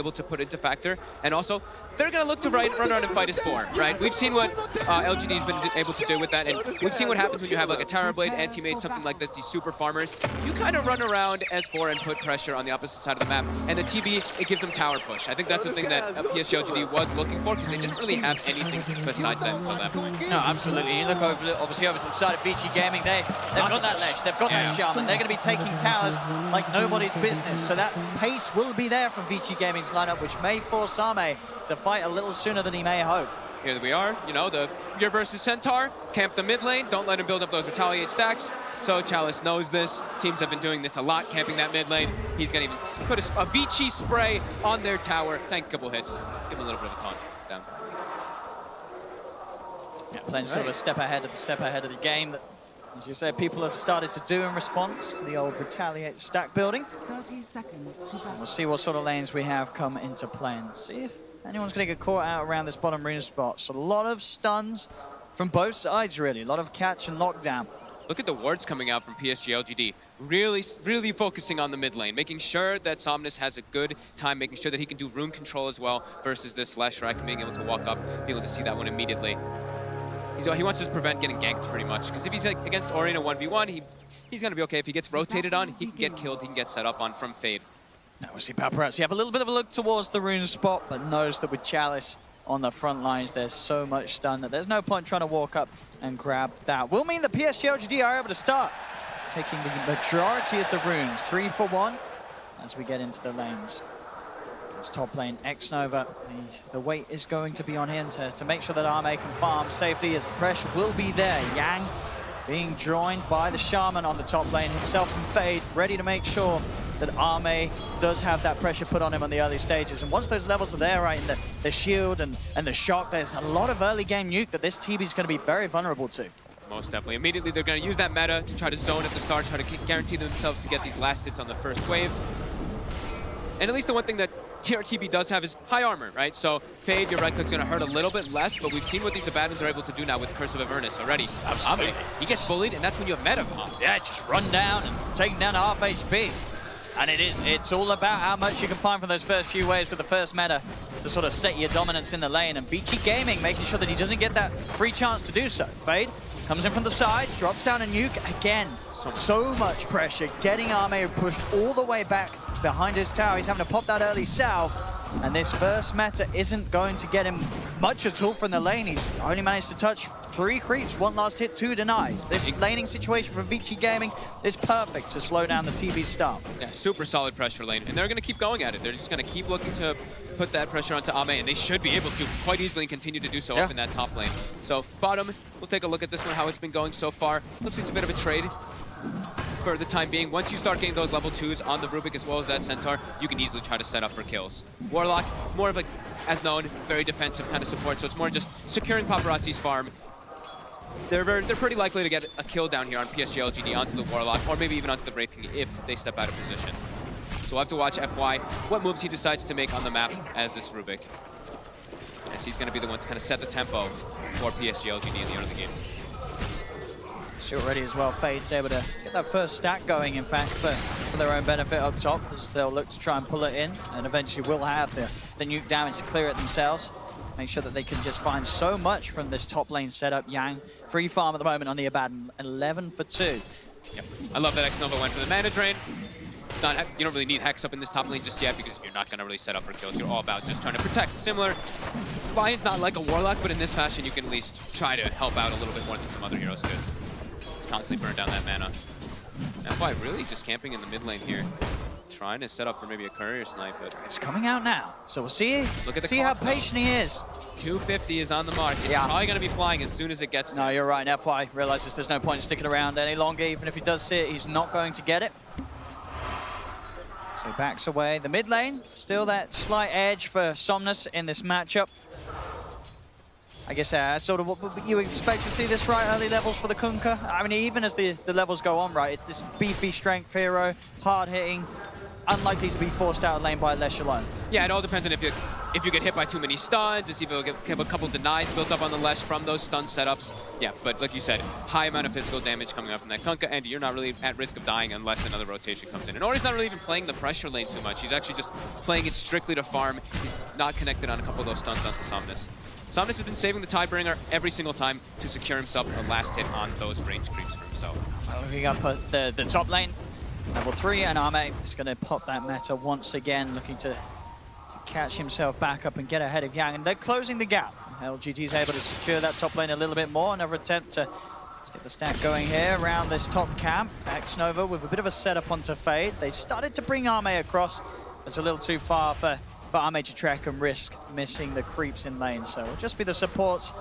able to put into factor, and also they're going to look to run around and fight as 4, right? We've seen what LGD's been able to do with that, and we've seen what happens when you have like a Terror Blade, anti-mage, something like this, these super farmers. You kind of run around as 4 and put pressure on the opposite side of the map, and the TB, it gives them tower push. I think that's the thing that PSG LGD was looking for, because they didn't really have anything besides that until that point. No, absolutely. You look over, obviously over to the side of VG Gaming, they've got that ledge, they've got that Shaman, they're going to be taking towers like nobody's business, so that pace will be there from VG Gaming's lineup, which may force Ame to fight a little sooner than he may hope. Here we are, you know, your versus Centaur, camp the mid lane, don't let him build up those retaliate stacks. So Chalice knows this. Teams have been doing this a lot, camping that mid lane. He's going to even put a Vici spray on their tower. Tank a couple hits, give him a little bit of a taunt down. Yeah, playing sort of a step ahead of the game that, as you said, people have started to do in response to the old retaliate stack building. 30 seconds to battle. We'll see what sort of lanes we have come into play and see if anyone's going to get caught out around this bottom arena spot. So a lot of stuns from both sides, really. A lot of catch and lockdown. Look at the wards coming out from PSG LGD. Really focusing on the mid lane, making sure that Somnus has a good time, making sure that he can do rune control as well versus this Leshrac being able to walk up, being able to see that one immediately. He wants to just prevent getting ganked pretty much, because if he's against Ori in a 1v1, he's going to be okay. If he gets rotated on, he can get killed, he can get set up on from Fade. Now we see Paparazzi have a little bit of a look towards the rune spot, but knows that with Chalice on the front lines, there's so much stun that there's no point trying to walk up and grab that. Will mean that PSG LGD are able to start taking the majority of the runes, 3 for 1, as we get into the lanes. It's top lane, X-Nova. The weight is going to be on him to make sure that Ame can farm safely, as the pressure will be there. Yang being joined by the Shaman on the top lane, himself and Fade, ready to make sure that Ame does have that pressure put on him on the early stages. And once those levels are there, right, in the shield and the shock, there's a lot of early game nuke that this TB is going to be very vulnerable to. Most definitely. Immediately, they're going to use that meta to try to zone at the start, try to guarantee themselves to get these last hits on the first wave. And at least the one thing that TRTB does have is high armor, right? So Fade, your right click's going to hurt a little bit less, but we've seen what these Abaddons are able to do now with Curse of Avernus already. Absolutely. He gets bullied, and that's when you have meta. Yeah, just run down and take down to half HP. And it's all about how much you can find from those first few waves with the first meta to sort of set your dominance in the lane. And Vici Gaming making sure that he doesn't get that free chance to do so. Fade comes in from the side, drops down a nuke again. So much pressure, getting Ame pushed all the way back behind his tower. He's having to pop that early salve, and this first meta isn't going to get him much at all from the lane. He's only managed to touch 3 creeps, 1 last hit, 2 denies. This laning situation from Vici Gaming is perfect to slow down the TV start. Yeah, super solid pressure lane, and they're going to keep going at it. They're just going to keep looking to put that pressure onto Ame, and they should be able to quite easily continue to do so up in that top lane. So bottom, we'll take a look at this one, how it's been going so far. Looks like it's a bit of a trade for the time being. Once you start getting those level 2s on the Rubik as well as that Centaur, you can easily try to set up for kills. Warlock, more of a, as known, very defensive kind of support, so it's more just securing Paparazzi's farm. They're pretty likely to get a kill down here on PSG LGD onto the Warlock, or maybe even onto the Wraith King if they step out of position. So we'll have to watch FY, what moves he decides to make on the map as this Rubik, as he's going to be the one to kind of set the tempo for PSG LGD in the end of the game. See already as well, Fade's able to get that first stack going, in fact, for their own benefit up top, as they'll look to try and pull it in, and eventually will have the nuke damage to clear it themselves. Make sure that they can just find so much from this top lane setup. Yang, free farm at the moment on the Abaddon, 11 for 2. Yep. I love that X-Nova went for the mana drain. You don't really need Hex up in this top lane just yet, because you're not going to really set up for kills. You're all about just trying to protect. Similar, Lion's not like a Warlock, but in this fashion, you can at least try to help out a little bit more than some other heroes could. Constantly burn down that mana. FY really just camping in the mid lane here, trying to set up for maybe a courier snipe, but it's coming out now. So we'll see. Look at the see how patient he is. 250 is on the mark. It's probably going to be flying as soon as it gets to No, you're right. FY realizes there's no point in sticking around any longer. Even if he does see it, he's not going to get it. So he backs away. The mid lane, still that slight edge for Somnus in this matchup. I guess sort of what you would expect to see this, right? Early levels for the Kunkka. I mean, even as the levels go on, right, it's this beefy strength hero, hard-hitting, unlikely to be forced out of lane by Lesh alone. Yeah, it all depends on if you get hit by too many stuns, if you get a couple denies built up on the Lesh from those stun setups. Yeah, but like you said, high amount of physical damage coming up from that Kunkka, and you're not really at risk of dying unless another rotation comes in. And Ori's not really even playing the pressure lane too much. He's actually just playing it strictly to farm. He's not connected on a couple of those stuns onto Somnus. Somnus has been saving the Tidebringer every single time to secure himself a last hit on those range creeps for himself. Well, we got the top lane. Level 3, and Ame is going to pop that meta once again, looking to catch himself back up and get ahead of Yang. And they're closing the gap. LGD is able to secure that top lane a little bit more. Another attempt to get the stack going here around this top camp. X-Nova with a bit of a setup onto Fade. They started to bring Ame across. It's a little too far for Ame to track and risk missing the creeps in lane. So it'll just be the supports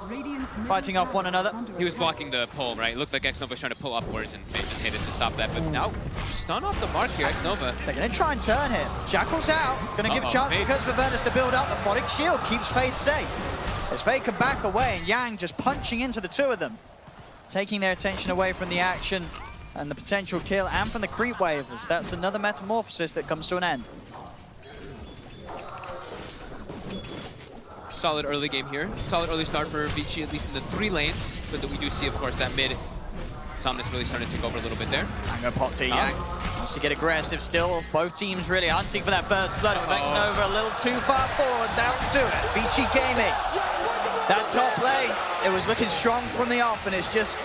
fighting off one another. He was blocking the pull, right? It looked like X-Nova was trying to pull upwards, and Fade just hit it to stop that. But now, stun off the mark here, X-Nova. They're going to try and turn him. Jackal's out. He's going to give a chance because Vivernes to build up. The Photic Shield keeps Fade safe. As Fade can back away, and Yang just punching into the two of them, taking their attention away from the action and the potential kill, and from the creep wave, as that's another metamorphosis that comes to an end. Solid early game here. Solid early start for Vici, at least in the 3 lanes. But we do see, of course, that mid Somnus really starting to take over a little bit there. I'm going to pop to Yang. Wants to get aggressive still. Both teams really hunting for that first blood. X-Nova a little too far forward. That'll do it. Vici Gaming. That top lane, it was looking strong from the off, and it's just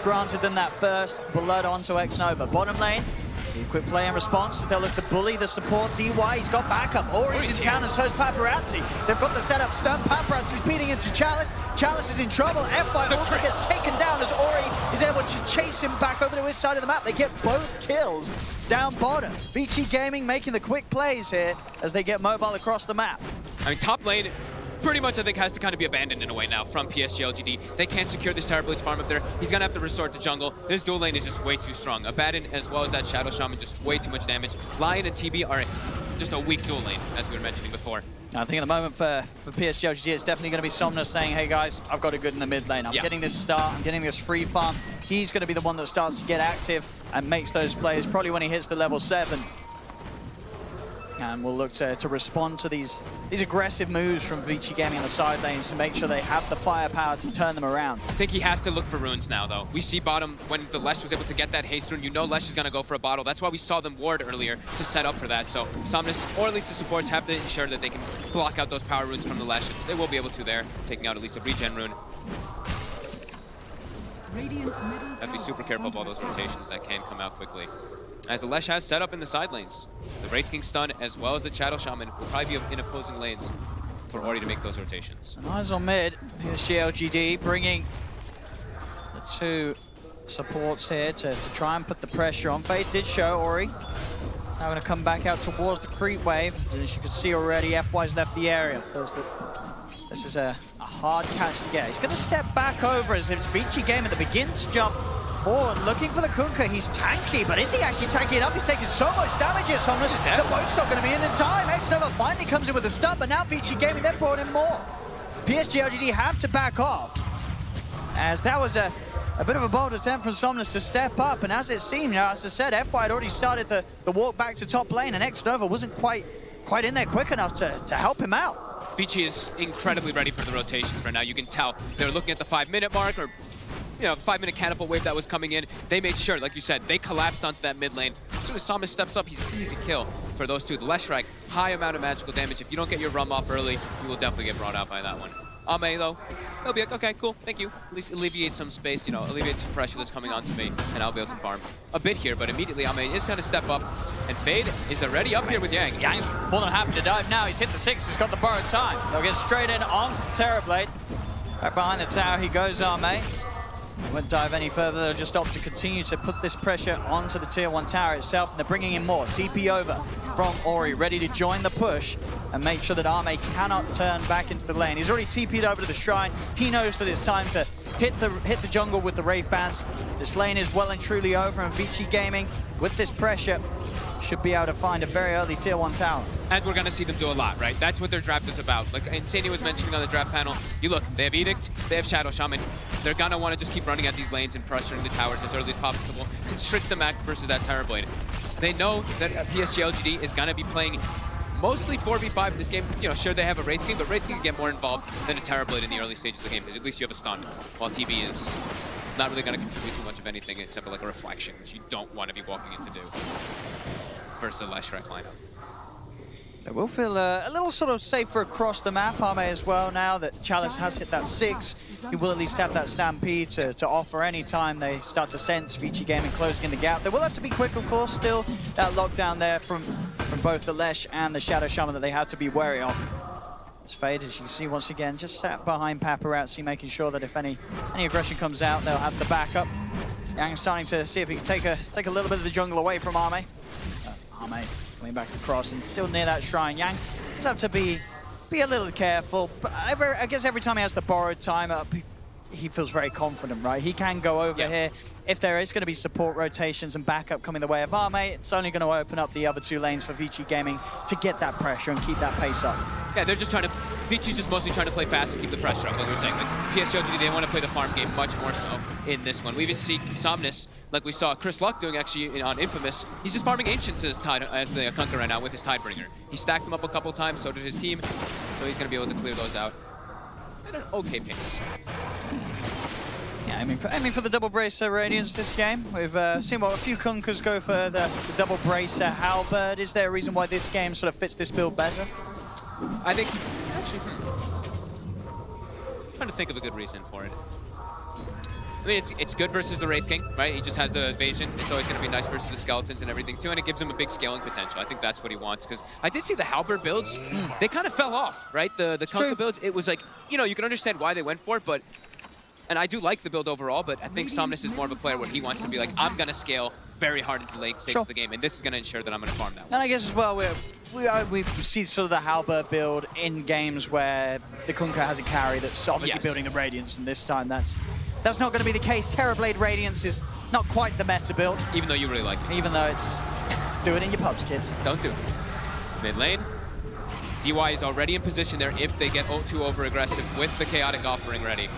granted them that first blood onto X-Nova. Bottom lane, see a quick play in response. They'll look to bully the support. DY, he's got backup. Ori's in counter, so's Paparazzi. They've got the setup stun. Paparazzi's beating into Chalice. Chalice is in trouble. F5 also gets taken down as Ori is able to chase him back over to his side of the map. They get both kills down bottom. Vici Gaming making the quick plays here as they get mobile across the map. I mean, top lane pretty much, I think, has to kind of be abandoned in a way now from PSG LGD. They can't secure this Tower Blaze farm up there. He's going to have to resort to jungle. This dual lane is just way too strong. Abaddon, as well as that Shadow Shaman, just way too much damage. Lion and TB are just a weak dual lane, as we were mentioning before. I think at the moment for PSG LGD, it's definitely going to be Somnus saying, hey guys, I've got it good in the mid lane. I'm getting this start, I'm getting this free farm. He's going to be the one that starts to get active and makes those plays, probably when he hits the level 7. And we'll look to respond to these aggressive moves from Vici Gaming on the side lanes to make sure they have the firepower to turn them around. I think he has to look for runes now, though. We see bottom, when the Lesh was able to get that haste rune, you know Lesh is going to go for a bottle. That's why we saw them ward earlier to set up for that. So Somnus, or at least the supports, have to ensure that they can block out those power runes from the Lesh. They will be able to there, taking out at least a regen rune. Have to be super careful of all those rotations that can come out quickly. As the Lesh has set up in the side lanes, the Wraith King stun as well as the Shadow Shaman will probably be in opposing lanes for Ori to make those rotations. And eyes on mid. Here's GLGD bringing the 2 supports here to try and put the pressure on. Fade did show Ori. Now going to come back out towards the creep wave. As you can see already, FY's left the area. This is a hard catch to get. He's going to step back over as it's Vici Game at the begins to jump forward, looking for the Kunkka. He's tanky, but is he actually tanky enough? He's taking so much damage here, Somnus. The boat's not going to be in time. X-Nova finally comes in with a stun, but now Vici Gaming, they've brought in more. PSG LGD have to back off, as that was a bit of a bold attempt from Somnus to step up, and as it seemed, as I said, FY had already started the walk back to top lane, and X-Nova wasn't quite in there quick enough to help him out. Vici is incredibly ready for the rotations right now. You can tell they're looking at the 5-minute mark, or 5-minute catapult wave that was coming in. They made sure, like you said, they collapsed onto that mid lane. As soon as Somnus steps up, he's an easy kill for those two. The Leshrac, high amount of magical damage. If you don't get your rum off early, you will definitely get brought out by that one. Ame, though, he'll be like, okay, cool, thank you. At least alleviate some space, alleviate some pressure that's coming onto me, and I'll be able to farm a bit here. But immediately, Ame is going to step up, and Fade is already up here with Yang. Yang's more than happy to dive now. He's hit the 6, he's got the borrowed time. They'll get straight in onto the Terrorblade. Right behind the tower, he goes, Ame. Won't dive any further, they'll just opt to continue to put this pressure onto the tier 1 tower itself, and they're bringing in more. TP over from Ori, ready to join the push and make sure that Ame cannot turn back into the lane. He's already TP'd over to the shrine. He knows that it's time to hit the jungle with the Wraith Bands. This lane is well and truly over, and Vici Gaming, with this pressure, should be able to find a very early tier 1 tower. And we're going to see them do a lot, right? That's what their draft is about. Like Insani was mentioning on the draft panel, you look, they have Edict, they have Shadow Shaman. They're going to want to just keep running at these lanes and pressuring the towers as early as possible. Constrict the map versus that Tower Blade. They know that PSG LGD is going to be playing mostly 4v5 in this game. You know, sure, they have a Wraith King, but Wraith King can get more involved than a Tower Blade in the early stages of the game, because at least you have a stun, while TB is not really going to contribute too much of anything except for like a reflection, which you don't want to be walking in to do versus a Leshrek lineup. They will feel a little sort of safer across the map, Arme, as well, now that Chalice has hit that 6. He will at least have that Stampede to offer any time they start to sense Vici Gaming closing in the gap. They will have to be quick, of course, still that lockdown there from both the Lesh and the Shadow Shaman that they have to be wary of. It's Fade, as you can see once again, just sat behind Paparazzi, making sure that if any aggression comes out, they'll have the backup. Yang starting to see if he can take a little bit of the jungle away from Arme. Arme coming back across and still near that shrine. Yang just have to be a little careful. But I guess every time he has the borrowed time up, he feels very confident, right? He can go over here. If there is going to be support rotations and backup coming the way of Arme, it's only going to open up the other 2 lanes for Vici Gaming to get that pressure and keep that pace up. Yeah, they're just trying to... Vici's just mostly trying to play fast and keep the pressure up, like we were saying. Like, PSG, they want to play the farm game much more so in this one. We even see Somnus, like we saw Chris Luck doing actually on Infamous. He's just farming Ancients as the Kunkka right now with his Tidebringer. He stacked them up a couple times, so did his team. So he's going to be able to clear those out at an okay pace. Yeah, aiming for the double bracer Radiance this game. We've seen a few Kunkkas go for the double bracer Halberd. Is there a reason why this game sort of fits this build better? I think, actually, I'm trying to think of a good reason for it. I mean, it's good versus the Wraith King, right? He just has the evasion. It's always going to be nice versus the skeletons and everything too, and it gives him a big scaling potential. I think that's what he wants, because I did see the Halberd builds. They kind of fell off, right? The Kunkka builds, it was like, you know, you can understand why they went for it, but... And I do like the build overall, but I think Somnus is more of a player where he wants to be like, I'm going to scale very hard into the late stage of the game, and this is going to ensure that I'm going to farm that one. And I guess as well, we see sort of the Halberd build in games where the Kunkka has a carry that's obviously building the Radiance, and this time that's not going to be the case. Terrorblade Radiance is not quite the meta build. Even though you really like it. Even though it's... do it in your pubs, kids. Don't do it. Mid lane. DY is already in position there if they get too over-aggressive with the Chaotic Offering ready.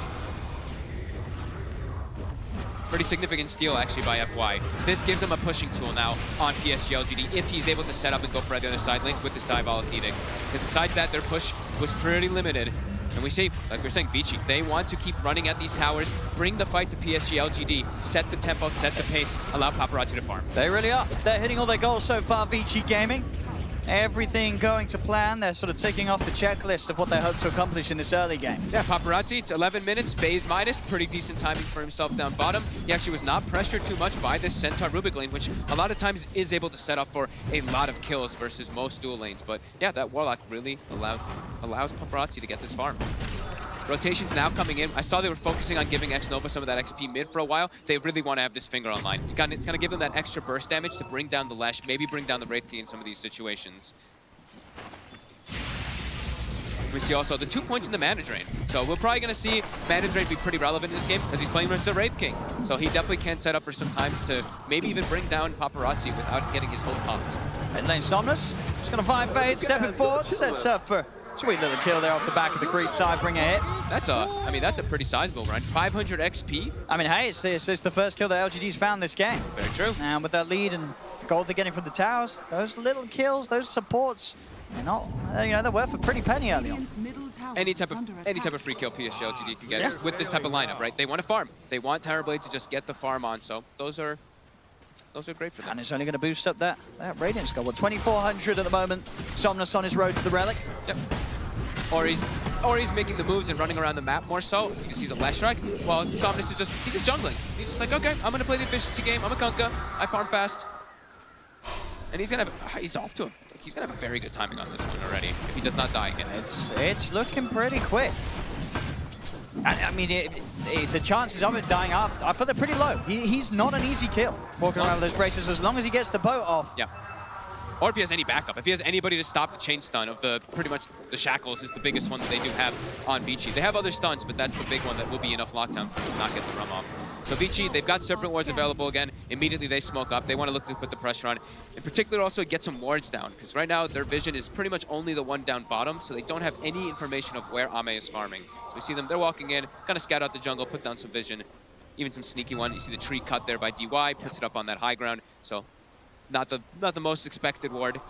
Pretty significant steal, actually, by FY. This gives him a pushing tool now on PSG LGD if he's able to set up and go for the other side lanes with this Diabolic Edict. Because besides that, their push was pretty limited. And we see, like we were saying, Vici, they want to keep running at these towers, bring the fight to PSG LGD, set the tempo, set the pace, allow Paparazzi to farm. They really are. They're hitting all their goals so far, Vici Gaming. Everything going to plan. They're sort of ticking off the checklist of what they hope to accomplish in this early game. Yeah, Paparazzi, it's 11 minutes, phase minus, pretty decent timing for himself down bottom. He actually was not pressured too much by this Centaur Rubik lane, which a lot of times is able to set up for a lot of kills versus most dual lanes. But yeah, that Warlock really allows Paparazzi to get this farm. Rotations now coming in. I saw they were focusing on giving X-Nova some of that XP mid for a while. They really want to have this finger online. It's going to give them that extra burst damage to bring down the Lesh, maybe bring down the Wraith King in some of these situations. We see also the 2 points in the mana drain. So we're probably going to see mana drain be pretty relevant in this game because he's playing versus the Wraith King. So he definitely can set up for some times to maybe even bring down Paparazzi without getting his whole popped. Mid lane Somnus, just going to find Fade, stepping forward, sets up for sweet little kill there off the back of the creep tide, bring a hit. That's a pretty sizable run. 500 XP. I mean, hey, it's the first kill that LGD's found this game. Very true. And with that lead and the gold they're getting from the towers, those little kills, those supports, they're not, they're worth a pretty penny early on. Any type of free kill PSG LGD can get with this type of lineup, right? They want to farm. They want Terrorblade to just get the farm on. So those are great for them. And it's only going to boost up that Radiance score. Well, 2,400 at the moment. Somnus on his road to the Relic. Yep. Or he's making the moves and running around the map more so because he's a Leshrek. While Somnus is he's just jungling. He's just like, okay, I'm going to play the efficiency game. I'm a Kunkka. I farm fast. And he's off to he's going to have a very good timing on this one already if he does not die again. It's looking pretty quick. I mean, the chances of it dying up, I feel they're pretty low. He's not an easy kill walking around with those braces as long as he gets the boat off. Yeah. or if he has any backup. If he has anybody to stop the chain stun of the pretty much the shackles is the biggest one that they do have on Vici. They have other stuns, but that's the big one that will be enough lockdown for him to not get the rum off. So Vici, they've got Serpent Wards available again. Immediately they smoke up. They want to look to put the pressure on. In particular, also get some wards down, because right now their vision is pretty much only the one down bottom, so they don't have any information of where Ame is farming. So we see them, they're walking in, kind of scout out the jungle, put down some vision. Even some sneaky one. You see the tree cut there by DY, puts it up on that high ground. So not the most expected ward.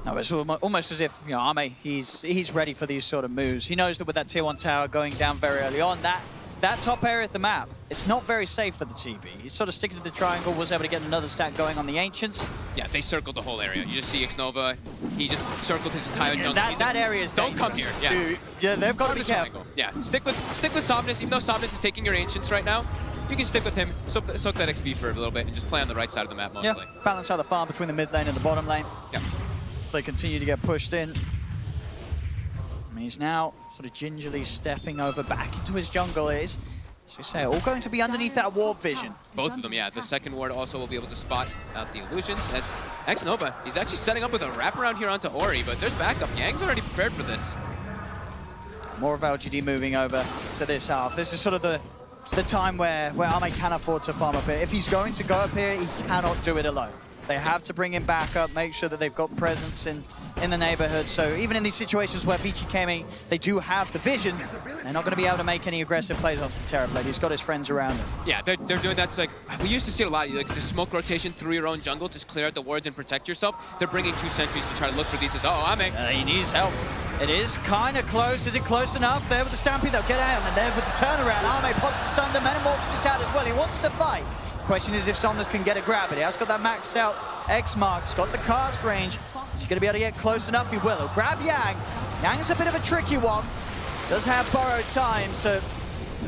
No, it's almost as if, you know, Ame, he's ready for these sort of moves. He knows that with that tier 1 tower going down very early on, that top area of the map, it's not very safe for the TB. He's sort of sticking to the triangle, was able to get another stack going on the Ancients. Yeah, they circled the whole area. You just see Xnova, he just circled his entire jungle. That area is don't come here. Yeah, dude. Yeah, they've got to be careful. Yeah, stick with Somnus, even though Somnus is taking your Ancients right now. You can stick with him, soak that XP for a little bit, and just play on the right side of the map mostly. Yeah, balance out the farm between the mid lane and the bottom lane. Yeah. So they continue to get pushed in. And he's now sort of gingerly stepping over back into his jungle. As we say, all going to be underneath that warp vision. Both of them, yeah. The second ward also will be able to spot out the illusions. As Xnova, he's actually setting up with a wraparound here onto Ori, but there's backup. Yang's already prepared for this. More of LGD moving over to this half. This is sort of the time where Ame can afford to farm up here. If he's going to go up here, he cannot do it alone. They have to bring him back up, make sure that they've got presence in the neighborhood. So even in these situations where Vici came in, they do have the vision. They're not going to be able to make any aggressive plays off the Terror Blade. He's got his friends around him. Yeah, they're doing that. It's like, we used to see it a lot, like the smoke rotation through your own jungle, just clear out the wards and protect yourself. They're bringing 2 sentries to try to look for these as, oh, Ame. He needs help. It is kind of close. Is it close enough? There with the Stampede, they'll get out. And there with the turnaround, Ame pops the Sunder, Metamorphosis out as well. He wants to fight. Question is if Somnus can get a grab, but he has got that maxed out X mark. He's got the cast range. Is he going to be able to get close enough? He will. He'll grab Yang. Yang's a bit of a tricky one. Does have borrowed time, so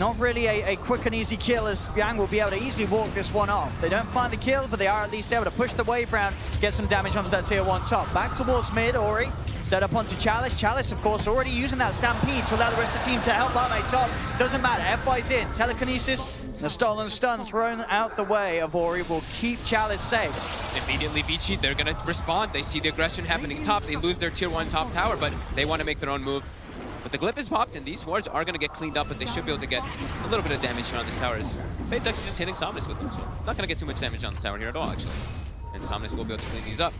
not really a quick and easy kill, as Yang will be able to easily walk this one off. They don't find the kill, but they are at least able to push the wave round, get some damage onto that tier 1 top. Back towards mid, Ori set up onto Chalice. Chalice, of course, already using that Stampede to allow the rest of the team to help Ame top. Doesn't matter, FY's in. Telekinesis, the stolen stun thrown out the way of Ori will keep Chalice safe. Immediately Vici, they're going to respond. They see the aggression happening top. They lose their tier 1 top tower, but they want to make their own move. But the glyph is popped, and these wards are going to get cleaned up, but they should be able to get a little bit of damage here on this tower. Fade's actually just hitting Somnus with them, so not going to get too much damage on the tower here at all, actually. And Somnus will be able to clean these up.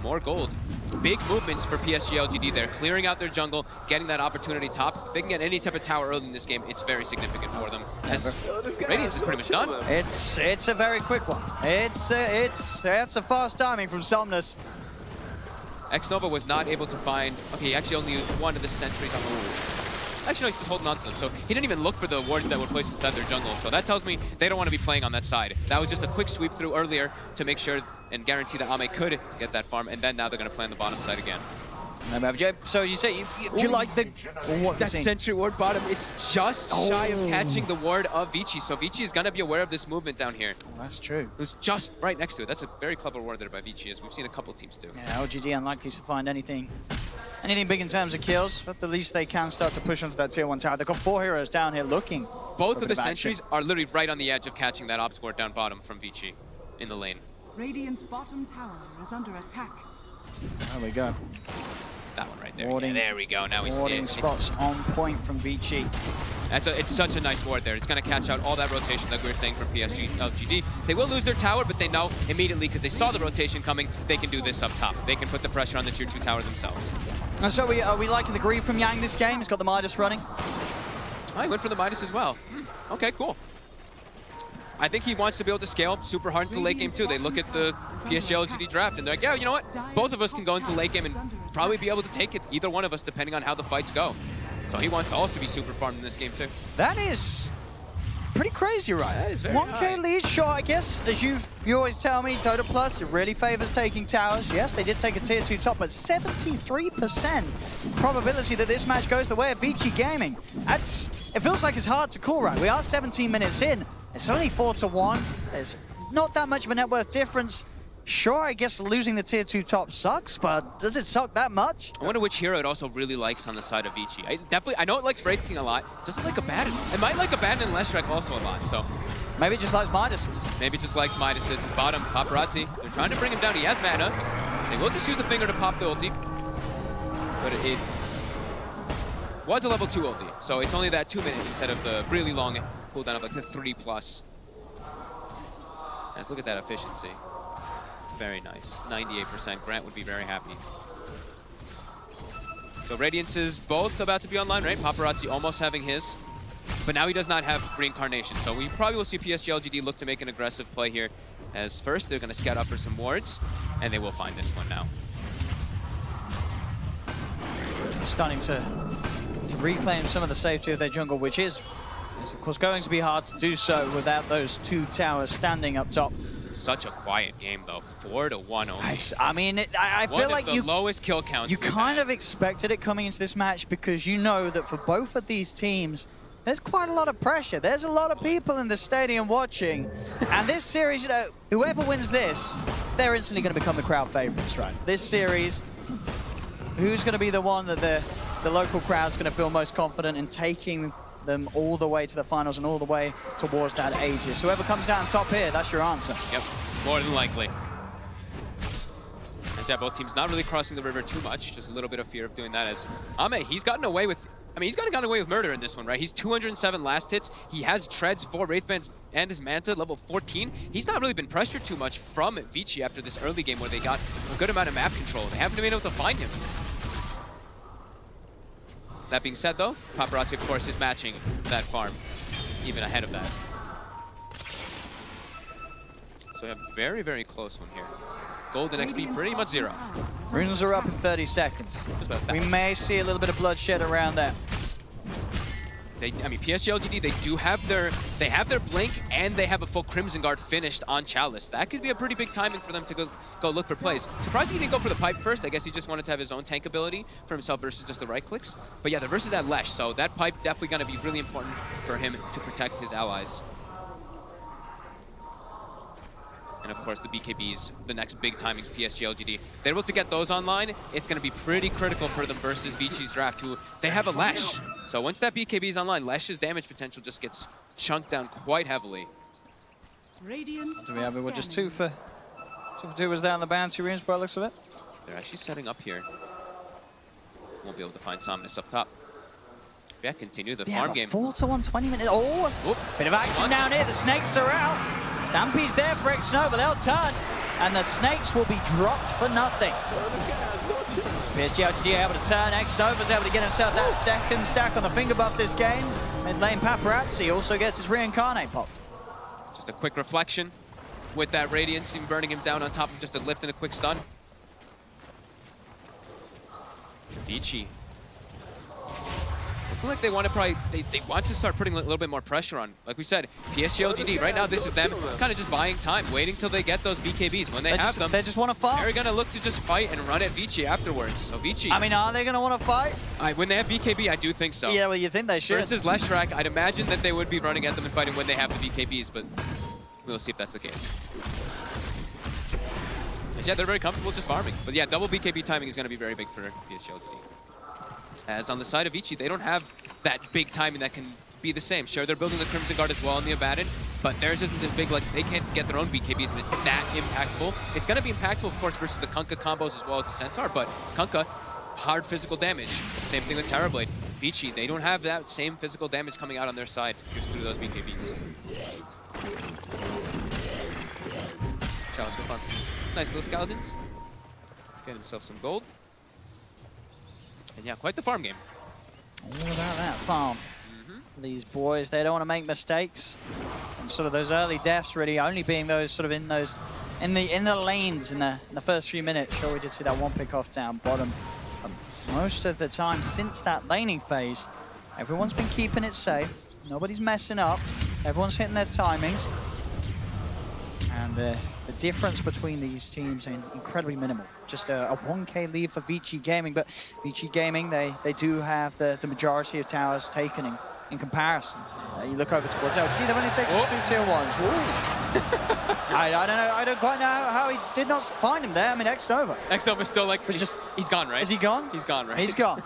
More gold. Big movements for PSG LGD there, clearing out their jungle, getting that opportunity top. If they can get any type of tower early in this game, it's very significant for them. As Radiance is pretty much done. It's a very quick one. It's a fast timing from Somnus. Xnova was not able to find... Okay, he actually only used one of the sentries on the wall. Actually, no, he's just holding on to them. So he didn't even look for the wards that were placed inside their jungle. So that tells me they don't want to be playing on that side. That was just a quick sweep through earlier to make sure and guarantee that Ame could get that farm. And then now they're going to play on the bottom side again. So you say, do you like the... That sentry ward bottom, it's just shy of catching the ward of Vici. So Vici is going to be aware of this movement down here. That's true. It was just right next to it. That's a very clever ward there by Vici, as we've seen a couple teams do. Yeah, LGD unlikely to find anything big in terms of kills, but at least they can start to push onto that tier 1 tower. They've got 4 heroes down here looking. Both of the sentries are literally right on the edge of catching that ops ward down bottom from Vici in the lane. Radiant's bottom tower is under attack. There we go. That one right there. Warding, yeah, there we go. Now we see it. Warding spots on point from Vici. It's such a nice ward there. It's going to catch out all that rotation like we were saying from PSG LGD. They will lose their tower, but they know immediately because they saw the rotation coming, they can do this up top. They can put the pressure on the tier 2 tower themselves. And so are we liking the green from Yang this game? He's got the Midas running. Oh, he went for the Midas as well. Okay, cool. I think he wants to be able to scale super hard into the late game too. They look at the PSG LGD draft and they're like, yeah, you know what? Both of us can go into the late game and probably be able to take it, either one of us, depending on how the fights go. So he wants to also be super farmed in this game too. That is pretty crazy, right? That is very 1K high. lead, sure, I guess. As you always tell me, Dota Plus, it really favors taking towers. Yes, they did take a tier 2 top, but 73% probability that this match goes the way of Vici Gaming. It feels like it's hard to call, right? We are 17 minutes in. It's only 4-1. There's not that much of a net worth difference. Sure, I guess losing the tier 2 top sucks, but does it suck that much? I wonder which hero it also really likes on the side of Vici. I know it likes Wraith King a lot. Doesn't like Abaddon. It might like Abaddon and Leshrac also a lot, so. Maybe it just likes Midas's. Maybe it just likes Midas's. His bottom, Paparazzi. They're trying to bring him down. He has mana. They will just use the finger to pop the ulti, but it was a level 2 ulti, so it's only that 2 minutes instead of the really long cooldown of like the 3+. Let's look at that efficiency. Very nice. 98%. Grant would be very happy. So Radiance is both about to be online, right? Paparazzi almost having his, but now he does not have Reincarnation. So we probably will see PSG LGD look to make an aggressive play here. As first, they're going to scout up for some wards, and they will find this one now. Starting to reclaim some of the safety of their jungle, which is of course going to be hard to do so without those 2 towers standing up top. Such a quiet game though, 4-1 only. I mean, I feel like the lowest kill counts. You kind of expected it coming into this match because you know that for both of these teams, there's quite a lot of pressure. There's a lot of people in the stadium watching, and this series, you know, whoever wins this, they're instantly going to become the crowd favorites, right? This series, who's going to be the one that the local crowd's going to feel most confident in taking them all the way to the finals and all the way towards that Aegis. Whoever comes out on top here, that's your answer. Yep, more than likely. As yeah, both teams not really crossing the river too much, just a little bit of fear of doing that. As Ame, he's gotten away with, he's gotten away with murder in this one, right? He's 207 last hits. He has treads, 4 Wraithbands, and his Manta, level 14. He's not really been pressured too much from Vici after this early game where they got a good amount of map control. They haven't been able to find him. That being said, though, Paparazzi, of course, is matching that farm, even ahead of that. So we have a very, very close one here. Golden XP pretty much 0. Runes are up in 30 seconds. We may see a little bit of bloodshed around there. PSG LGD, they have their Blink and they have a full Crimson Guard finished on Chalice. That could be a pretty big timing for them to go look for plays. Surprised he didn't go for the pipe first. I guess he just wanted to have his own tank ability for himself versus just the right clicks. But yeah, they're versus that Lesh, so that pipe definitely going to be really important for him to protect his allies. And of course, the BKBs, the next big timings, PSG LGD. If they're able to get those online, it's going to be pretty critical for them versus Vici's draft, who they have a Lesh. So once that BKB is online, Lesh's damage potential just gets chunked down quite heavily. We're just 2 for 2 was down the bounty runes by the looks of it. They're actually setting up here. Won't be able to find Somnus up top. Yeah, continue the farm game. 4-1, 20 minutes. Oh, bit of action down here. The snakes are out. Stampy's there for X-Nova. They'll turn, and the snakes will be dropped for nothing. PSG LGD able to turn. X-Nova's able to get himself that second stack on the finger buff this game. Mid lane Paparazzi also gets his Reincarnate popped. Just a quick reflection with that Radiance and burning him down on top of just a lift and a quick stun. Vici. I feel like they want to they want to start putting a little bit more pressure on. Like we said, PSG LGD, right now this is them kind of just buying time, waiting till they get those BKBs. When they have them, they just want to fight. They're going to look to just fight and run at Vici afterwards. So Vici. I mean, are they going to want to fight? When they have BKB, I do think so. Yeah, well, you think they should. Versus Leshrac, I'd imagine that they would be running at them and fighting when they have the BKBs, but we'll see if that's the case. But yeah, they're very comfortable just farming. But yeah, double BKB timing is going to be very big for PSG LGD. As on the side of Vici, they don't have that big timing that can be the same. Sure, they're building the Crimson Guard as well in the Abaddon, but theirs isn't this big, like, they can't get their own BKBs and it's that impactful. It's going to be impactful, of course, versus the Kunkka combos as well as the Centaur, but Kunkka, hard physical damage. Same thing with Terrorblade. Vici, they don't have that same physical damage coming out on their side to pierce through those BKBs. Chalice so far. Nice little skeletons. Get himself some gold. And yeah, quite the farm game. All about that farm. These boys, they don't want to make mistakes. And sort of those early deaths really only being those sort of in the lanes in the first few minutes. Sure, we did see that one pick off down bottom. But most of the time since that laning phase, everyone's been keeping it safe. Nobody's messing up. Everyone's hitting their timings. And the difference between these teams is incredibly minimal. Just a 1k lead for Vici Gaming, but Vici Gaming, they do have the majority of towers taken in comparison. You look over towards LGD, they've only taken 2 tier 1s. I don't know, I don't quite know how he did not find him there. I mean, X-Nova. X-Nova's still like, he's gone, right? Is he gone? He's gone, right? He's gone.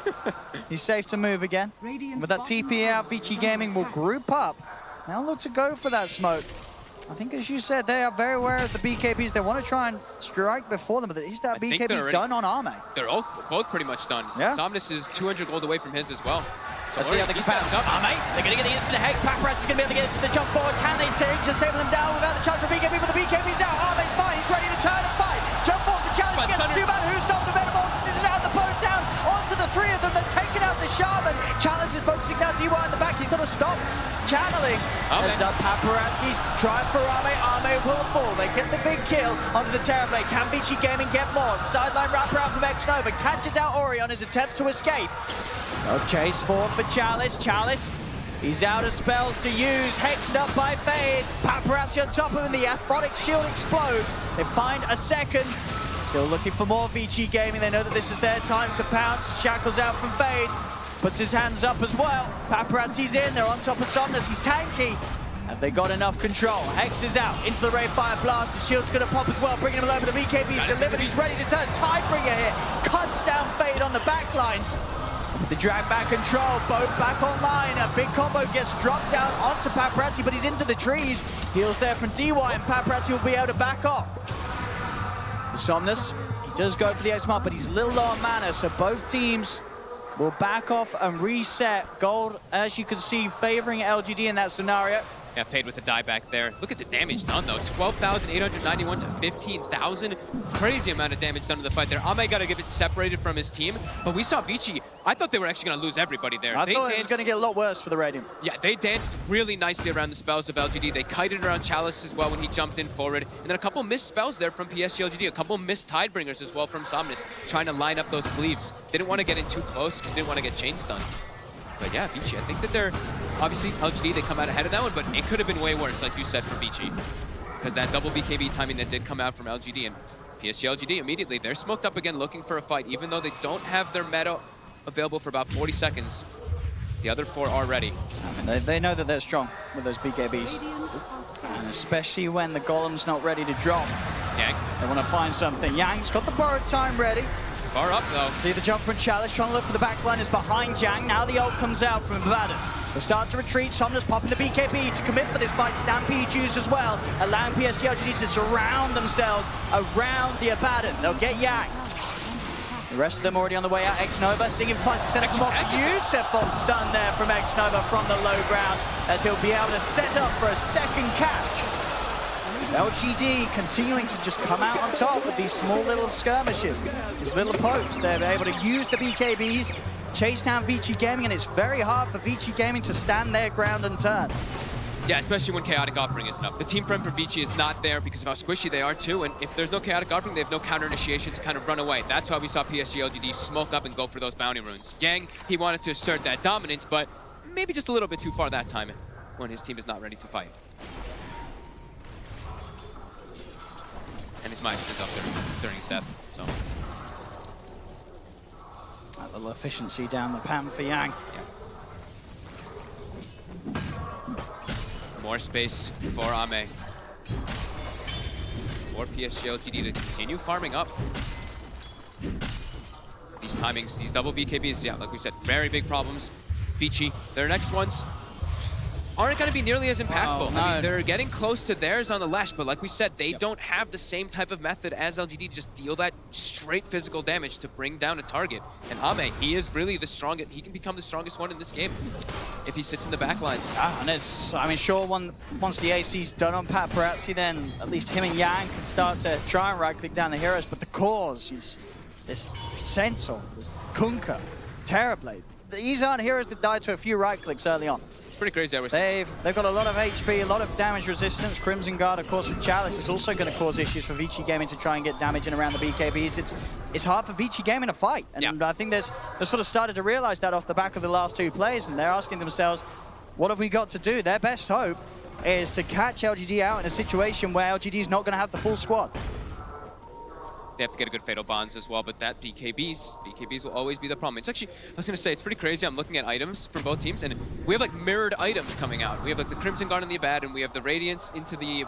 He's safe to move again. With that TP out, Vici Gaming will group up. Now look to go for that smoke. I think, as you said, they are very aware of the BKBs. They want to try and strike before them, but is that BKB done on Arme? They're both pretty much done. Yeah. Somnus is 200 gold away from his as well. So let's see how they can bounce. Arme, they're going to get the instant hex. Paparazzi is going to be able to get the jump forward. Can they disable him down without the chance for BKB? But the BKB's out. Arme's fine. He's ready to turn and fight. Jump forward for Challenge. Gets too bad. Who's stopped the Metamorphosis? This is out. The boat down onto the three of them. They're taking out the Shaman. Challenge is focusing now. DY in the back. He's got to stop channeling. As Paparazzi's trying for Arme. Arme will fall. They get the big kill onto the Terrorblade. Can Vici Gaming get more? Sideline wraparound from X-Nova. Catches out Ori on his attempt to escape. Chase forward for Chalice. Chalice, he's out of spells to use. Hexed up by Fade. Paparazzi on top of him. The Aphotic Shield explodes. They find a second. Still looking for more Vici Gaming. They know that this is their time to pounce. Shackles out from Fade. Puts his hands up as well. Paparazzi's in. They're on top of Somnus. He's tanky. Have they got enough control? Hex is out into the Ray Fire Blast. The shield's going to pop as well, bringing him over. The BKB's delivered. He's ready to turn. Tidebringer here. Cuts down Fade on the backlines. The drag back control, both back online. A big combo gets dropped down onto Paparazzi, but he's into the trees. Heals there from DY, and Paparazzi will be able to back off. Somnus, he does go for the X-Mark, but he's a little low on mana, so both teams will back off and reset. Gold, as you can see, favoring LGD in that scenario. Yeah, Fade with a dieback there. Look at the damage done, though. 12,891 to 15,000. Crazy amount of damage done in the fight there. Ame got to give it separated from his team. But we saw Vici. I thought they were actually going to lose everybody there. I thought it was going to get a lot worse for the Radiant. Yeah, they danced really nicely around the spells of LGD. They kited around Chalice as well when he jumped in forward. And then a couple missed spells there from PSG LGD. A couple missed Tidebringers as well from Somnus, trying to line up those cleaves. They didn't want to get in too close. Didn't want to get chain stunned. But yeah, Vici, I think that they're, obviously, LGD, they come out ahead of that one, but it could have been way worse, like you said, for Vici. Because that double BKB timing that did come out from LGD, and PSG LGD immediately, they're smoked up again looking for a fight, even though they don't have their meta available for about 40 seconds. The other four are ready. I mean, they know that they're strong with those BKBs. And especially when the Golem's not ready to drop. Yang. They want to find something. Yang's got the borrowed time ready. Far up, though. See the jump from Chalice, trying to look for the backline is behind Jang. Now the ult comes out from Abaddon. They'll start to retreat. Somnus popping the BKB to commit for this fight. Stampede used as well, allowing PSG LGD to surround themselves around the Abaddon. They'll get Yang. The rest of them already on the way out. X-Nova, Singing finds the set up spot. Beautiful stun there from X-Nova from the low ground, as he'll be able to set up for a second catch. LGD continuing to just come out on top with these small little skirmishes, these little pokes. They're able to use the BKBs, chase down Vici Gaming, and it's very hard for Vici Gaming to stand their ground and turn. Yeah, especially when Chaotic Offering isn't up. The team frame for Vici is not there because of how squishy they are too, and if there's no Chaotic Offering, they have no counter initiation to kind of run away. That's why we saw PSG LGD smoke up and go for those bounty runes. Yang, he wanted to assert that dominance, but maybe just a little bit too far that time when his team is not ready to fight. And his Midas is up there during his death, so. A little efficiency down the pan for Yang. Yeah. More space for Ame. For PSG LGD to continue farming up. These timings, these double BKBs, yeah, like we said, very big problems. Vici, their next ones aren't going to be nearly as impactful. Oh, no. I mean, they're getting close to theirs on the lash, but like we said, they don't have the same type of method as LGD to just deal that straight physical damage to bring down a target. And Ame, he is really the strongest. He can become the strongest one in this game if he sits in the back lines. And it's, I mean, sure, once the AC's done on Paparazzi, then at least him and Yang can start to try and right-click down the heroes, but the cause is Sensor, Kunkka, Terrorblade. These aren't heroes that died to a few right-clicks early on. It's pretty crazy. They've got a lot of HP, a lot of damage resistance. Crimson Guard, of course, with Chalice is also going to cause issues for Vici Gaming to try and get damage in around the BKBs. It's hard for Vici Gaming to fight, and I think they've sort of started to realize that off the back of the last two plays, and they're asking themselves, what have we got to do? Their best hope is to catch LGD out in a situation where LGD is not going to have the full squad. They have to get a good Fatal Bonds as well, but that BKBs will always be the problem. It's actually, I was going to say, it's pretty crazy. I'm looking at items from both teams, and we have like mirrored items coming out. We have like the Crimson Guard and the Abad, and we have the Radiance into the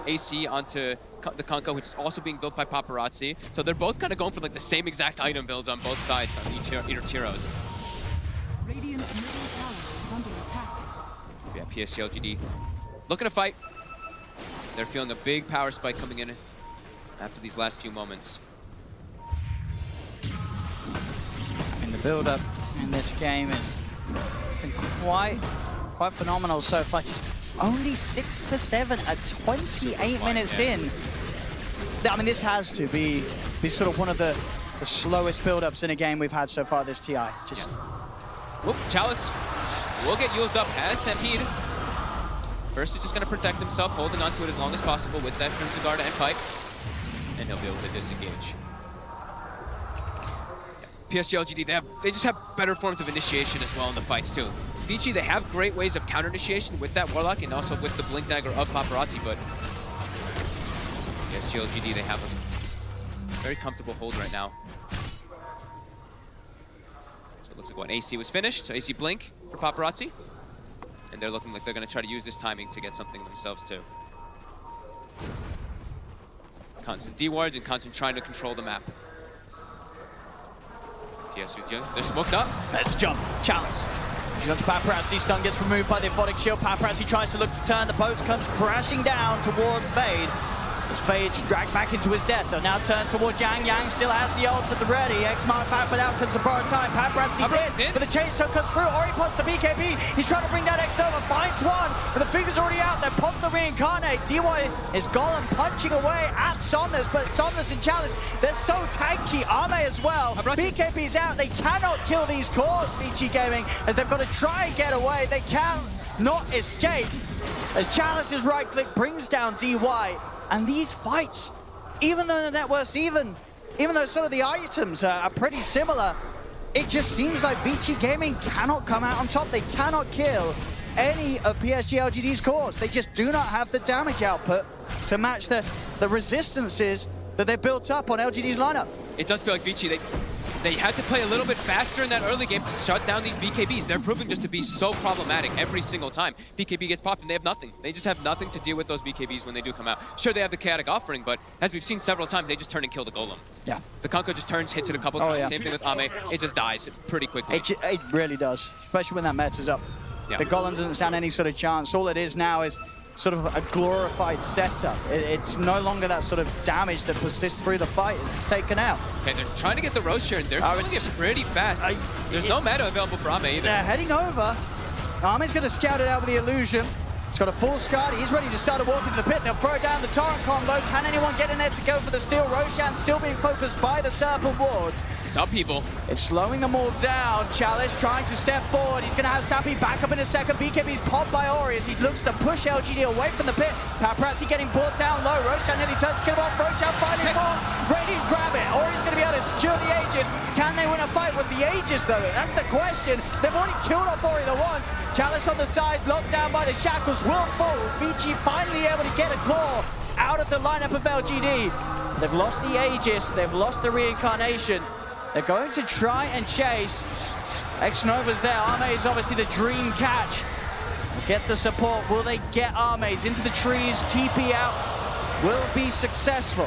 AC onto the Kunkka, which is also being built by Paparazzi. So they're both kind of going for like the same exact item builds on both sides on each heroes. Radiant's middle tower is under attack. Yeah, PSG LGD looking to fight. They're feeling a big power spike coming in after these last few moments. In the build-up in this game it's been quite phenomenal so far. Just only 6-7 at 28 minutes in. I mean, this has to be sort of one of the slowest build-ups in a game we've had so far this TI. Just Whoop, Chalice will get used up as Stampede. First, he's just going to protect himself, holding onto it as long as possible with that Crimson Guard and Pipe. And he'll be able to disengage. Yeah. PSG LGD, they just have better forms of initiation as well in the fights, too. Vici, they have great ways of counter-initiation with that Warlock and also with the Blink Dagger of Paparazzi, but PSG LGD, they have a very comfortable hold right now. So it looks like AC was finished, so AC Blink for Paparazzi. And they're looking like they're going to try to use this timing to get something themselves, too. Constant D-wards and constant trying to control the map. PSG, they're smoked up. Let's jump. Chalice. She's on to Paparazzi. Stun gets removed by the Aphotic Shield. Paparazzi tries to look to turn. The boat comes crashing down towards Fade. As Fade's dragged back into his death. They'll now turn towards Yang. Yang still has the ult at the ready. X-Mark back, but out comes the borrowed time. Paparazzi's in, but the chainsaw comes through. Ori pops the BKB. He's trying to bring down X-Nova. Finds one, but the finger's already out there. Pop the reincarnate. DY is Golem punching away at Somnus, but Somnus and Chalice, they're so tanky. Arme as well. BKB's out. They cannot kill these cores, VG Gaming, as they've got to try and get away. They cannot escape. As Chalice's right click brings down DY. And these fights, even though the net worth's even though some of the items are pretty similar, it just seems like VG Gaming cannot come out on top. They cannot kill any of PSG LGD's cores. They just do not have the damage output to match the resistances that they built up on LGD's lineup. It does feel like Vici, they had to play a little bit faster in that early game to shut down these BKBs. They're proving just to be so problematic every single time. BKB gets popped and they have nothing. They just have nothing to deal with those BKBs when they do come out. Sure, they have the Chaotic Offering, but as we've seen several times, they just turn and kill the Golem. Yeah. The Kanko just turns, hits it a couple times. Yeah. Same thing with Ame. It just dies pretty quickly. It really does, especially when that meta's up. Yeah. The Golem doesn't stand any sort of chance. All it is now is sort of a glorified setup. It's no longer that sort of damage that persists through the fight as it's taken out. Okay, they're trying to get the Rose share, and they're doing it pretty fast. There's no meta available for Ame either. They're heading over. Ame's going to scout it out with the illusion. He's got a full Scud. He's ready to start a walk into the pit. They'll throw down the torrent combo. Can anyone get in there to go for the steal? Roshan still being focused by the Serpent wards. Some people. It's slowing them all down. Chalice trying to step forward. He's going to have Stampede back up in a second. BKB's popped by Ori as he looks to push LGD away from the pit. Paparazzi getting brought down low. Roshan nearly turns to get him off. Roshan finally falls. Radiant grab it. Ori's going to be able to secure the Aegis. Can they win a fight with the Aegis though? That's the question. They've already killed off Ori the once. Chalice on the sides, locked down by the shackles, will fall. Vici finally able to get a claw out of the lineup of LGD. They've lost the Aegis. They've lost the reincarnation. They're going to try and chase. X-Nova's there. Arme is obviously the dream catch. Get the support. Will they get Armes into the trees? TP out. Will be successful.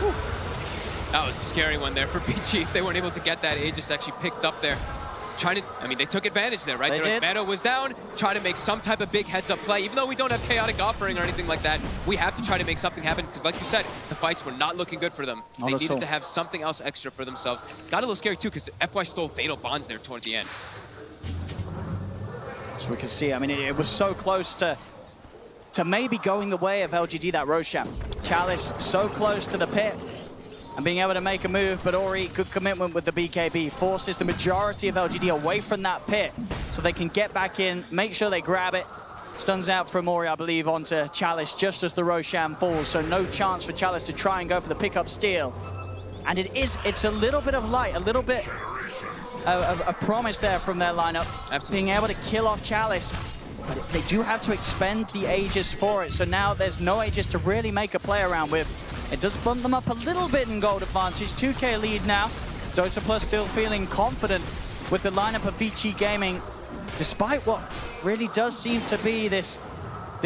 Whew. That was a scary one there for PG. If they weren't able to get that, Aegis actually picked up there. They took advantage there, right? Their meta was down, try to make some type of big heads-up play. Even though we don't have Chaotic Offering or anything like that, we have to try to make something happen, because like you said, the fights were not looking good for them. They needed to have something else extra for themselves. Got a little scary too, because FY stole Fatal Bonds there toward the end. As we can see, I mean, it was so close to maybe going the way of LGD, that Roshan. Chalice so close to the pit and being able to make a move, but Ori, good commitment with the BKB, forces the majority of LGD away from that pit so they can get back in, make sure they grab it. Stuns out from Ori, I believe, onto Chalice just as the Roshan falls, so no chance for Chalice to try and go for the pickup steal. And it's a little bit of light, a little bit of a promise there from their lineup. Absolutely. Being able to kill off Chalice. But they do have to expend the Aegis for it, so now there's no Aegis to really make a play around with. It does bump them up a little bit in gold advantage. 2k lead now. Dota Plus still feeling confident with the lineup of Vici Gaming, despite what really does seem to be this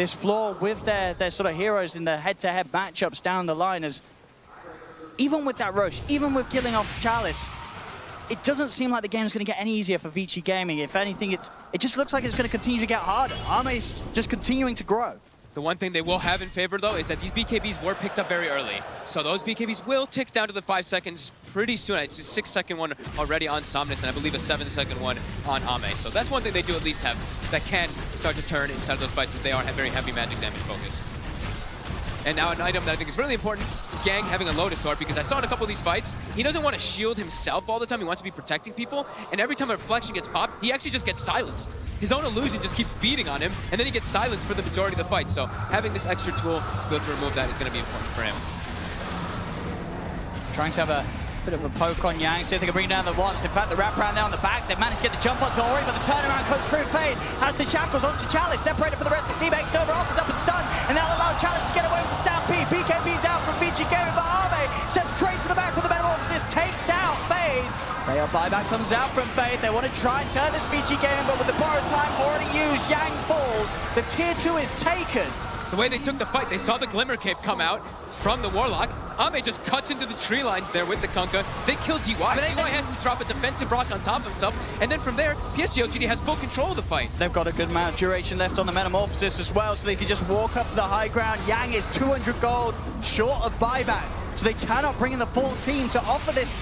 flaw with their sort of heroes in the head-to-head matchups down the line. As even with that Roche, even with killing off Chalice, it doesn't seem like the game's going to get any easier for Vici Gaming. If anything, it just looks like it's going to continue to get harder. Arme's just continuing to grow. The one thing they will have in favor, though, is that these BKBs were picked up very early. So those BKBs will tick down to the 5 seconds pretty soon. It's a 6-second one already on Somnus, and I believe a 7-second one on Ame. So that's one thing they do at least have that can start to turn inside of those fights, as they are very heavy magic damage focused. And now an item that I think is really important is Yang having a Lotus Sword, because I saw in a couple of these fights, he doesn't want to shield himself all the time. He wants to be protecting people. And every time a reflection gets popped, he actually just gets silenced. His own illusion just keeps beating on him, and then he gets silenced for the majority of the fight. So having this extra tool to be able to remove that is going to be important for him. Trying to have a bit of a poke on Yang, see if they can bring down the watch. In fact, the wraparound there on the back, they've managed to get the jump onto Ori, but the turnaround comes through. Fade has the shackles onto Chalice, separated from the rest of the team. X-Nova offers up a stun, and now allow Chalice to get away with the stampede. BKB's out from LGD Game, but Ame steps straight to the back with the Metamorphosis, takes out Fade. Fail buyback comes out from Fade. They want to try and turn this LGD Game, but with the borrowed time already used, Yang falls. The tier 2 is taken. The way they took the fight, they saw the Glimmer Cape come out from the Warlock. Ame just cuts into the tree lines there with the Kunkka. They kill GY. GY has to drop a defensive rock on top of himself. And then from there, PSG LGD has full control of the fight. They've got a good amount of duration left on the Metamorphosis as well, so they can just walk up to the high ground. Yang is 200 gold short of buyback, so they cannot bring in the full team to offer this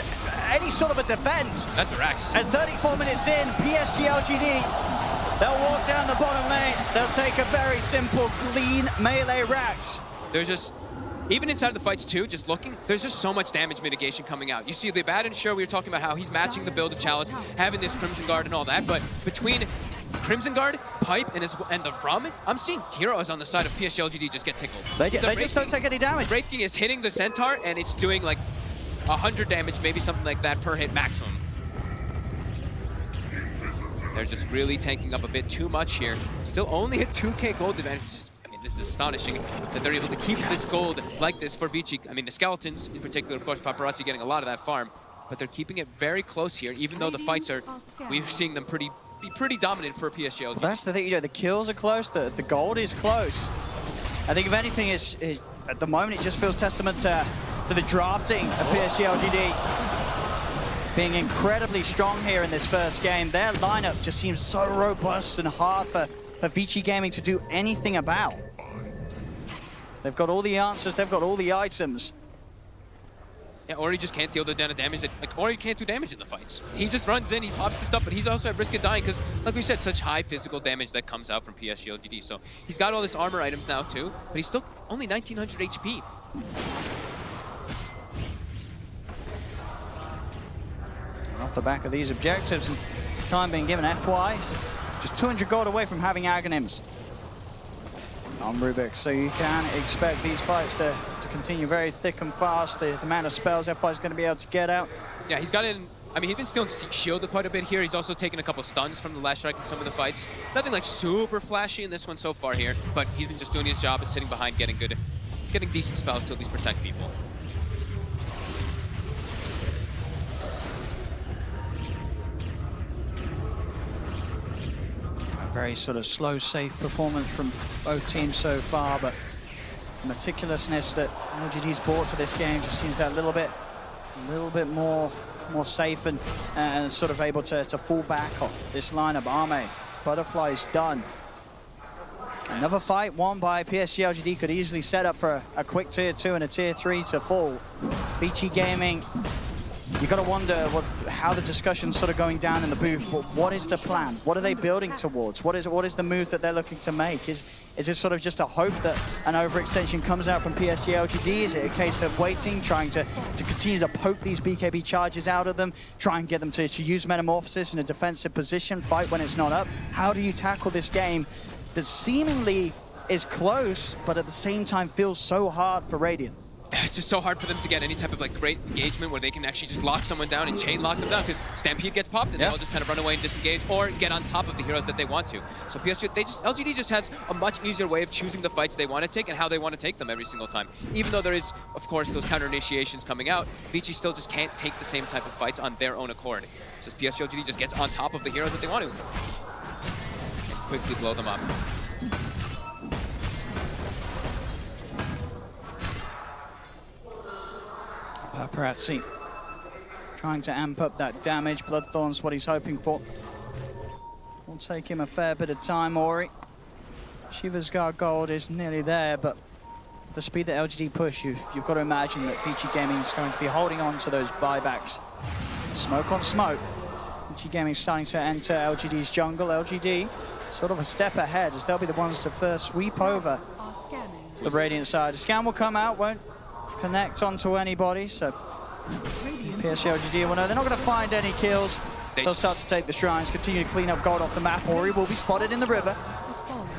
any sort of a defense. That's a Rax. As 34 minutes in, PSG LGD, they'll walk down the bottom lane. They'll take a very simple, clean melee Rax. There's just, even inside of the fights too, just looking, there's just so much damage mitigation coming out. You see the bad ensure, we were talking about how he's matching the build of Chalice, having this Crimson Guard and all that, but between Crimson Guard, Pipe, and the Rum, I'm seeing heroes on the side of PSG LGD just get tickled. They just don't take any damage. Wraith King is hitting the Centaur, and it's doing like 100 damage, maybe something like that per hit maximum. They're just really tanking up a bit too much here. Still only at 2k gold advantage, which is, I mean, this is astonishing that they're able to keep this gold like this for Vici. I mean, the Skeletons in particular, of course, Paparazzi getting a lot of that farm, but they're keeping it very close here, even though the fights are, we're seeing them be pretty dominant for PSG. Well, that's the thing, you know, the kills are close, the gold is close. I think if anything, at the moment, it just feels testament to the drafting of PSG LGD. Being incredibly strong here in this first game. Their lineup just seems so robust and hard for Vici Gaming to do anything about. They've got all the answers, they've got all the items. Yeah, Ori just can't deal the amount of damage. Like, Ori can't do damage in the fights. He just runs in, he pops his stuff, but he's also at risk of dying because, like we said, such high physical damage that comes out from PSG LGD. So he's got all this armor items now too, but he's still only 1900 HP. Off the back of these objectives, and time being given, FY's just 200 gold away from having Aghanims on Rubik, so you can expect these fights to continue very thick and fast. The amount of spells FY's going to be able to get out. Yeah, he's got in. I mean, he's been stealing shielded quite a bit here. He's also taken a couple stuns from the last strike in some of the fights. Nothing like super flashy in this one so far here, but he's been just doing his job of sitting behind, getting decent spells to at least protect people. Very sort of slow, safe performance from both teams so far, but the meticulousness that LGD's brought to this game just seems that a little bit more safe and sort of able to fall back on this lineup. Ame, Butterfly's done. Another fight won by PSG LGD could easily set up for a quick tier 2 and a tier 3 to fall. Vici Gaming, you got to wonder how the discussion's sort of going down in the booth. What is the plan? What are they building towards? What is the move that they're looking to make? Is it sort of just a hope that an overextension comes out from PSG LGD? Is it a case of waiting, trying to continue to poke these BKB charges out of them, try and get them to use Metamorphosis in a defensive position, fight when it's not up? How do you tackle this game that seemingly is close, but at the same time feels so hard for Radiant? It's just so hard for them to get any type of like great engagement where they can actually just lock someone down and chain lock them down, because Stampede gets popped and they'll just kind of run away and disengage or get on top of the heroes that they want to. So PSG, LGD just has a much easier way of choosing the fights they want to take and how they want to take them every single time. Even though there is, of course, those counter initiations coming out, Vici still just can't take the same type of fights on their own accord. It's just PSG LGD just gets on top of the heroes that they want to and quickly blow them up. Paparazzi trying to amp up that damage. Bloodthorn's what he's hoping for. Will take him a fair bit of time, Ori. Shiva's Guard Gold is nearly there, but the speed that LGD push, you've got to imagine that VG Gaming is going to be holding on to those buybacks. Smoke on smoke. VG Gaming starting to enter LGD's jungle. LGD sort of a step ahead as they'll be the ones to first sweep over to the Radiant side. A scan will come out, won't connect onto anybody, so PSG LGD will know they're not going to find any kills. They'll start to take the shrines, continue to clean up gold off the map. Ori will be spotted in the river.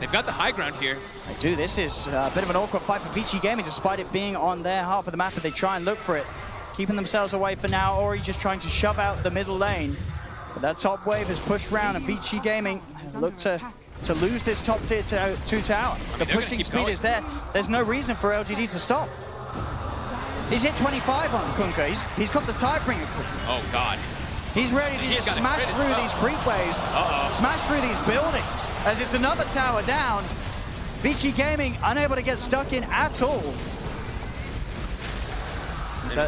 They've got the high ground here. They do. This is a bit of an awkward fight for VG Gaming, despite it being on their half of the map, but they try and look for it. Keeping themselves away for now. Ori just trying to shove out the middle lane. But that top wave has pushed round, and VG Gaming look to lose this top tier 2 tower. The pushing speed is there. There's no reason for LGD to stop. He's hit 25 on Kunkka. He's got the Tidebringer. Oh, God. He's ready to just smash through these creep waves, smash through these buildings, as it's another tower down. VG Gaming unable to get stuck in at all.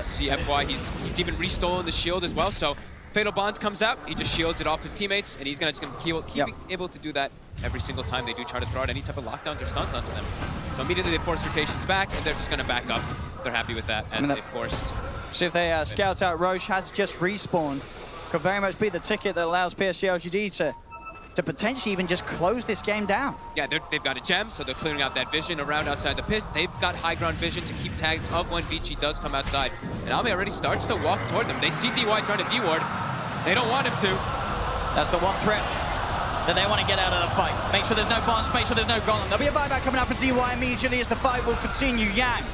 See FY, he's even restolen the shield as well, so Fatal Bonds comes out, he just shields it off his teammates, and he's just gonna keep able to do that every single time they do try to throw out any type of lockdowns or stuns onto them. So immediately they force rotations back, and they're just gonna back up. They're happy with that, as they forced. See if they scout out. Roche has just respawned. Could very much be the ticket that allows PSG LGD to potentially even just close this game down. Yeah, they've got a gem, so they're clearing out that vision around outside the pit. They've got high ground vision to keep tags of when VG does come outside. And Ame already starts to walk toward them. They see DY trying to D-ward. They don't want him to. That's the one threat that they want to get out of the fight. Make sure there's no bonds, make sure there's no golem. There'll be a buyback coming out for DY immediately as the fight will continue. Yang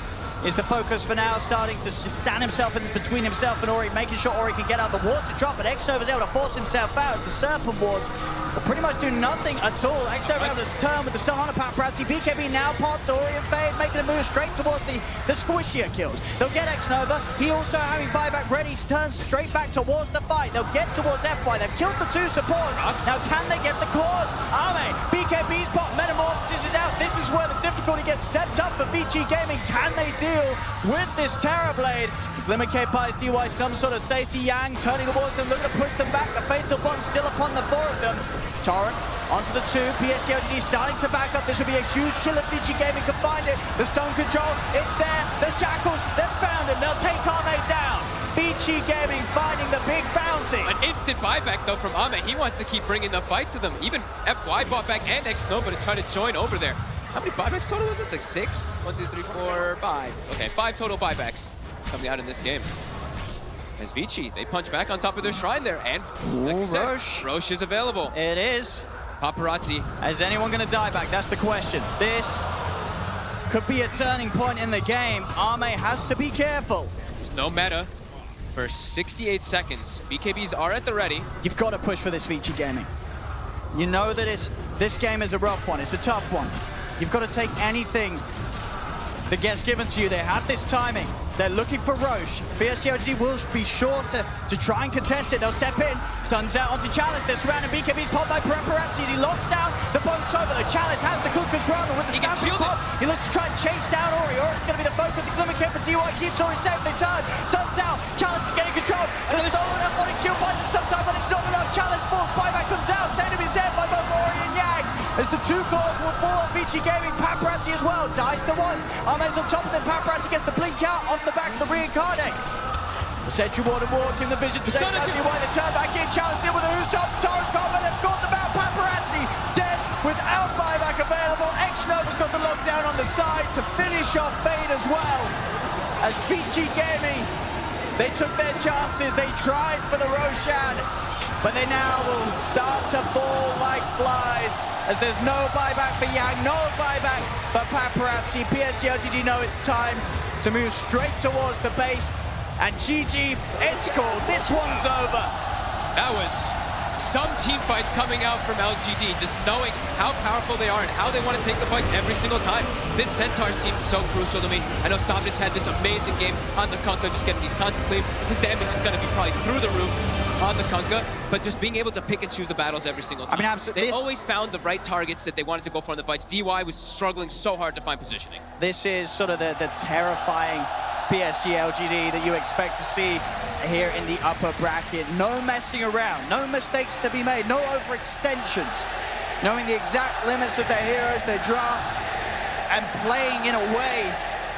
is the focus for now, starting to stand himself in between himself and Ori, making sure Ori can get out the ward to drop, but Xnova's able to force himself out as the Serpent wards will pretty much do nothing at all. Xnova able to turn with the stun on a Paparazzi. BKB now popped, Ori and Fade making a move straight towards the squishier kills. They'll get Xnova. He also having buyback ready, turns straight back towards the fight. They'll get towards FY. They've killed the 2 supports. Now can they get the cause? Ame, BKB's pop, Metamorphosis is out. This is where the difficulty gets stepped up for VG Gaming. Can they deal with this Terrorblade? Glimmer K buys DY some sort of safety. Yang turning towards them, looking to push them back. The Fatal Bond still upon the 4 of them. Torrent onto the 2. PSG LGD starting to back up. This would be a huge kill if VG Gaming can find it. The stone control, it's there. The shackles, they've found him. They'll take Ame down. VG Gaming finding the big bounty. An instant buyback though from Ame. He wants to keep bringing the fight to them. Even FY bought back and Xnova to try to join over there. How many buybacks total was this? Like 6? 1, 2, 3, 4, 5. Okay, 5 total buybacks coming out in this game. As Vici, they punch back on top of their shrine there, and like you said, Roche is available. It is. Paparazzi. Is anyone going to die back? That's the question. This could be a turning point in the game. Ame has to be careful. There's no meta for 68 seconds. BKBs are at the ready. You've got to push for this VG Gaming. You know that this game is a rough one. It's a tough one. You've got to take anything that gets given to you. They have this timing. They're looking for Roche. PSG LGD will be sure to try and contest it. They'll step in. Stuns out onto Chalice. They're surrounding BKB. Popped by Paparazzi. He locks down. The boat's over. The Chalice has the Kunkka's run with the stamping pop. He looks to try and chase down Ori. Ori's going to be the focus. Glimmer K for DY keeps Ori safe. They turn. Stuns out. Chalice is getting control. And the stolen Athletic Shield finds him sometime, but it's not enough. Chalice falls. Buyback comes out. Saved him his head by both Ori and Yang. As the 2 cores will fall on VG Gaming. Paparazzi as well. Dies the ones. Ame's on top of them. Paparazzi gets the blink out off the back of the reincarnate. The Sentry Warden walking the vision to save Anthony White. They turn back in. Challenge in with a who's top. Torrent combo. They've got the mount. Paparazzi dead without buyback available. Xnova's got the lockdown on the side to finish off Fade as well. As VG Gaming, they took their chances. They tried for the Roshan, but they now will start to fall like flies as there's no buyback for Yang, no buyback for Paparazzi. PSG LGD know it's time to move straight towards the base, and GG, it's called. This one's over. That was some team fights coming out from LGD, just knowing how powerful they are and how they want to take the fights every single time. This Centaur seems so crucial to me. I know Sabnis had this amazing game on the Kunkka, just getting these constant cleaves. His damage is going to be probably through the roof on the Kunkka, but just being able to pick and choose the battles every single time. I mean, absolutely. They always found the right targets that they wanted to go for in the fights. DY was struggling so hard to find positioning. This is sort of the terrifying PSG LGD that you expect to see here in the upper bracket. No messing around, no mistakes to be made, no overextensions. knowing the exact limits of their heroes, their draft, and playing in a way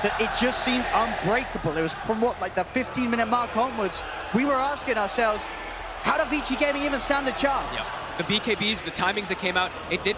that it just seemed unbreakable. It was from what, like the 15-minute mark onwards, we were asking ourselves, how did Vici Gaming even stand a chance? The BKBs, the timings that came out, it did